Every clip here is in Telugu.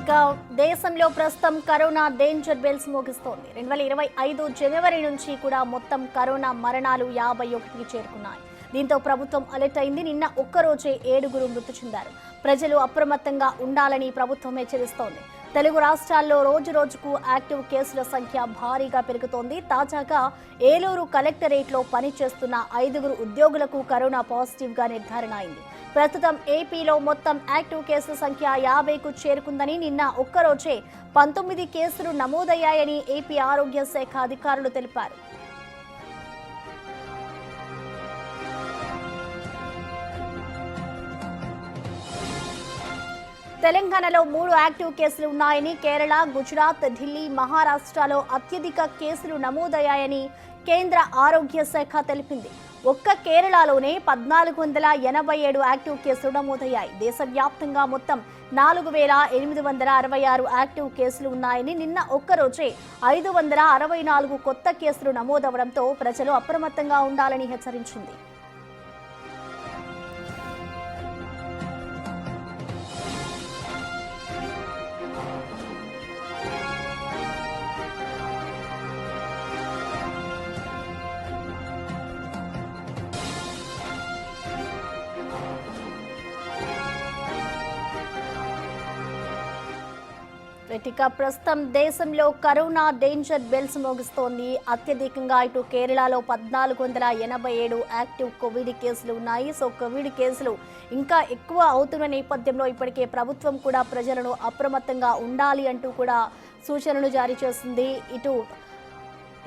ఇక దేశంలో ప్రస్తుతం కరోనా డేంజర్ బెల్స్ మోగిస్తోంది. 2025 జనవరి నుంచి కూడా మొత్తం కరోనా మరణాలు 51కి చేరుకున్నాయి. దీంతో ప్రభుత్వం అలర్ట్ అయింది. నిన్న ఒక్కరోజే 7 మృతి చెందారు. ప్రజలు అప్రమత్తంగా ఉండాలని ప్రభుత్వం హెచ్చరిస్తోంది. తెలుగు రాష్ట్రాల్లో రోజు రోజుకు యాక్టివ్ కేసుల సంఖ్య భారీగా పెరుగుతోంది. తాజాగా ఏలూరు కలెక్టరేట్లో పనిచేస్తున్న 5 ఉద్యోగులకు కరోనా పాజిటివ్గా నిర్ధారణ అయింది. ప్రస్తుతం ఏపీలో మొత్తం యాక్టివ్ కేసుల సంఖ్య 50కు చేరుకుందని, నిన్న ఒక్కరోజే 19 కేసులు నమోదయ్యాయని ఏపీ ఆరోగ్య శాఖ అధికారులు తెలిపారు. తెలంగాణలో 3 యాక్టివ్ కేసులు ఉన్నాయని, కేరళ, గుజరాత్, ఢిల్లీ, మహారాష్ట్రలో అత్యధిక కేసులు నమోదయ్యాయని కేంద్ర ఆరోగ్య శాఖ తెలిపింది. ఒక్క కేరళలోనే 1487 యాక్టివ్ కేసులు నమోదయ్యాయి. దేశవ్యాప్తంగా మొత్తం 4866 యాక్టివ్ కేసులు ఉన్నాయని, నిన్న ఒక్కరోజే 564 కొత్త కేసులు నమోదవడంతో ప్రజలు అప్రమత్తంగా ఉండాలని హెచ్చరించింది. ఇక ప్రస్తుతం దేశంలో కరోనా డేంజర్ బెల్స్ మోగిస్తోంది. అత్యధికంగా ఇటు కేరళలో 1487 యాక్టివ్ కోవిడ్ కేసులు ఉన్నాయి. సో కోవిడ్ కేసులు ఇంకా ఎక్కువ అవుతున్న నేపథ్యంలో ఇప్పటికే ప్రభుత్వం కూడా ప్రజలను అప్రమత్తంగా ఉండాలి అంటూ కూడా సూచనలు జారీ చేస్తుంది. ఇటు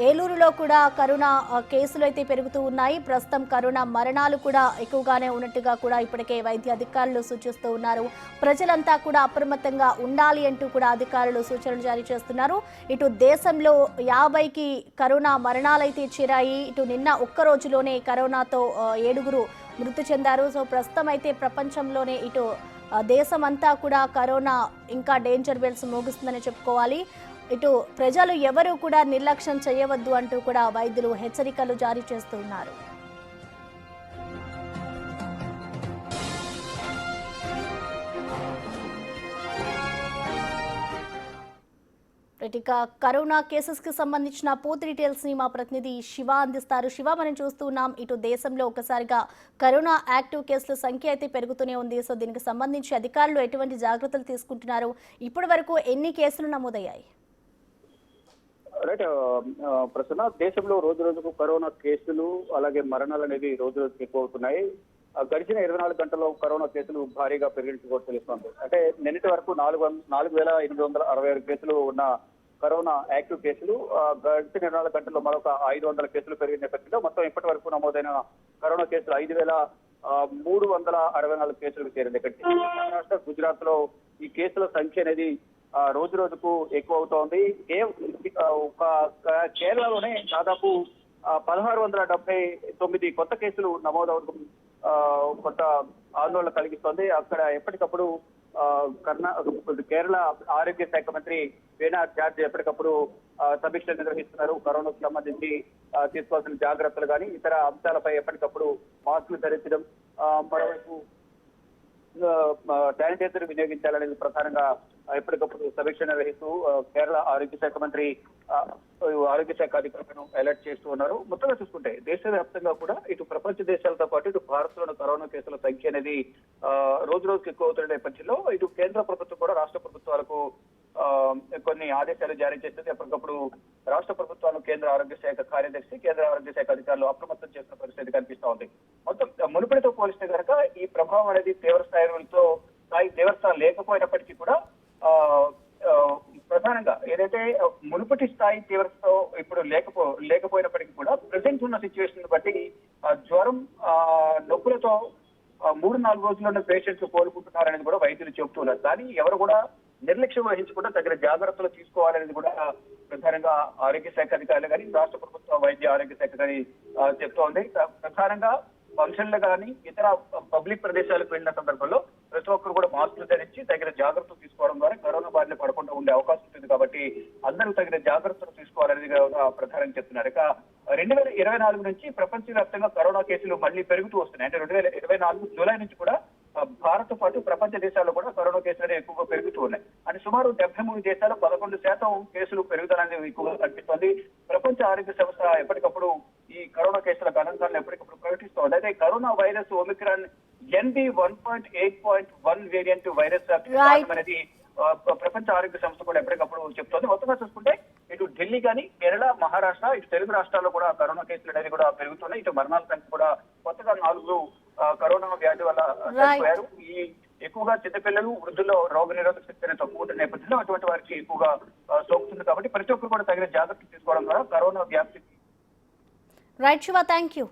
ఏలూరులో కూడా కరోనా కేసులు అయితే పెరుగుతూ ఉన్నాయి. ప్రస్తుతం కరోనా మరణాలు కూడా ఎక్కువగానే ఉన్నట్టుగా కూడా ఇప్పటికే వైద్య అధికారులు సూచిస్తూ ఉన్నారు. ప్రజలంతా కూడా అప్రమత్తంగా ఉండాలి అంటూ కూడా అధికారులు సూచనలు జారీ చేస్తున్నారు. ఇటు దేశంలో 50కి కరోనా మరణాలైతే చేరాయి. ఇటు నిన్న ఒక్క రోజులోనే కరోనాతో 7 మృతి చెందారు. సో ప్రస్తుతం అయితే ప్రపంచంలోనే ఇటు దేశమంతా కూడా కరోనా ఇంకా డేంజర్ బెల్స్ మోగిస్తుందని చెప్పుకోవాలి. ఇటు ప్రజలు ఎవరూ కూడా నిర్లక్ష్యం చేయవద్దు అంటూ కూడా వైద్యులు హెచ్చరికలు జారీ చేస్తూ ఉన్నారు. ఇక కరోనా కేసెస్ కి సంబంధించిన పూర్తి డీటెయిల్స్ ని మా ప్రతినిధి శివ అందిస్తారు. శివ, మనం చూస్తున్నాం ఇటు దేశంలో ఒకసారిగా కరోనా యాక్టివ్ కేసుల సంఖ్య అయితే పెరుగుతూనే ఉంది. సో దీనికి సంబంధించి అధికారులు ఎటువంటి జాగ్రత్తలు తీసుకుంటున్నారు? ఇప్పటి వరకు ఎన్ని కేసులు నమోదయ్యాయి? రైట్ ప్రసన్న, దేశంలో రోజు రోజుకు కరోనా కేసులు అలాగే మరణాలు అనేవి రోజు రోజుకు ఎక్కువ అవుతున్నాయి. గడిచిన 24 గంటల్లో కరోనా కేసులు భారీగా పెరిగినట్టు కూడా తెలుస్తోంది. అంటే నిన్నటి వరకు 4866 కేసులు ఉన్న కరోనా యాక్టివ్ కేసులు గడిచిన 24 గంటల్లో మరొక 500 కేసులు పెరిగిన నేపథ్యంలో మొత్తం ఇప్పటి వరకు నమోదైన కరోనా కేసులు 5364 కేసులకు చేరింది. ఇక్కడ మహారాష్ట్ర, గుజరాత్ లో ఈ కేసుల సంఖ్య అనేది రోజు రోజుకు ఎక్కువ అవుతోంది. కేరళలోనే దాదాపు 1679 కొత్త కేసులు నమోదవడం కొంత ఆందోళన కలిగిస్తోంది. అక్కడ ఎప్పటికప్పుడు కేరళ ఆరోగ్య శాఖ మంత్రి వేణా జార్జ్ ఎప్పటికప్పుడు సమీక్షలు నిర్వహిస్తున్నారు. కరోనాకు సంబంధించి తీసుకోవాల్సిన జాగ్రత్తలు కానీ ఇతర అంశాలపై ఎప్పటికప్పుడు మాస్కులు ధరించడం, మరోవైపు శానిటైజర్ వినియోగించాలనేది ప్రధానంగా ఎప్పటికప్పుడు సమీక్ష నిర్వహిస్తూ కేరళ ఆరోగ్య శాఖ మంత్రి ఆరోగ్య శాఖ అధికారులను అలర్ట్ చేస్తూ ఉన్నారు. మొత్తంగా చూసుకుంటే దేశవ్యాప్తంగా కూడా ఇటు ప్రపంచ దేశాలతో పాటు ఇటు భారత్లోని కరోనా కేసుల సంఖ్య అనేది రోజు రోజుకు ఎక్కువ అవుతున్న నేపథ్యంలో ఇటు కేంద్ర ప్రభుత్వం కూడా రాష్ట్ర ప్రభుత్వాలకు కొన్ని ఆదేశాలు జారీ చేస్తుంది. ఎప్పటికప్పుడు రాష్ట్ర ప్రభుత్వాలు కేంద్ర ఆరోగ్య శాఖ కార్యదర్శి, కేంద్ర ఆరోగ్య శాఖ అధికారులు అప్రమత్తం చేసిన పరిస్థితి కనిపిస్తా ఉంది. మొత్తం మునుపటితో పోలిస్తే కనుక ఈ ప్రభావం అనేది తీవ్ర స్థాయి లేకపోయినప్పటికీ కూడా ప్రధానంగా ఏదైతే మునుపటి స్థాయి తీవ్రతతో ఇప్పుడు లేకపోయినప్పటికీ కూడా ప్రజెంట్ ఉన్న సిచ్యువేషన్ బట్టి జ్వరం, నొప్పులతో 3-4 రోజుల్లోనే పేషెంట్స్ కోలుకుంటున్నారనేది కూడా వైద్యులు చెబుతున్నారు. కానీ ఎవరు కూడా నిర్లక్ష్యం వహించకుండా తగిన జాగ్రత్తలు తీసుకోవాలనేది కూడా ప్రధానంగా ఆరోగ్య శాఖ అధికారులు కానీ రాష్ట్ర ప్రభుత్వ వైద్య ఆరోగ్య శాఖ కానీ చెప్తోంది. ప్రధానంగా ఫంక్షన్లు కానీ ఇతర పబ్లిక్ ప్రదేశాలకు వెళ్ళిన సందర్భంలో ప్రతి ఒక్కరు కూడా మాస్కులు ధరించి తగిన జాగ్రత్తలు తీసుకోవడం ద్వారా కరోనా బారిన పడకుండా ఉండే అవకాశం ఉంటుంది. కాబట్టి అందరూ తగిన జాగ్రత్తలు తీసుకోవాలనేది ప్రధానంగా చెప్తున్నారు. ఇక 2024 నుంచి ప్రపంచవ్యాప్తంగా కరోనా కేసులు మళ్లీ పెరుగుతూ వస్తున్నాయి. అంటే 2024 జూలై నుంచి కూడా భారత్ పాటు ప్రపంచ దేశాల్లో కూడా కరోనా కేసులు అనేవి ఎక్కువగా పెరుగుతూ ఉన్నాయి. అంటే సుమారు 73 దేశాలు 11% కేసులు పెరుగుదల అనేది ఎక్కువగా కనిపిస్తోంది. ప్రపంచ ఆరోగ్య సంస్థ ఎప్పటికప్పుడు ఈ కరోనా కేసుల గణాంకాలను ఎప్పటికప్పుడు ప్రకటిస్తోంది. అయితే corona virus Omicron NB 1.8.1 variant virus అనేది ప్రపంచ ఆరోగ్య సంస్థ కూడా ఎప్పటికప్పుడు చెప్తోంది. మొత్తంగా చూసుకుంటే ఇటు ఢిల్లీ కానీ, కేరళ, మహారాష్ట్ర, ఇటు తెలుగు రాష్ట్రాల్లో కూడా కరోనా కేసులు అనేది కూడా పెరుగుతున్నాయి. ఇటు మరణాల సంఖ్య కూడా కొత్తగా 4 కరోనా వ్యాధి వల్ల చనిపోయారు. ఈ ఎక్కువగా చిన్నపిల్లలు, వృద్ధుల్లో రోగ నిరోధక శక్తి అనేది తక్కువ ఉన్న నేపథ్యంలో అటువంటి వారికి ఎక్కువగా సోకుతుంది. కాబట్టి ప్రతి ఒక్కరు కూడా తగిన జాగ్రత్తలు తీసుకోవడం ద్వారా కరోనా వ్యాప్తి రైట్ శివ, థ్యాంక్ యూ.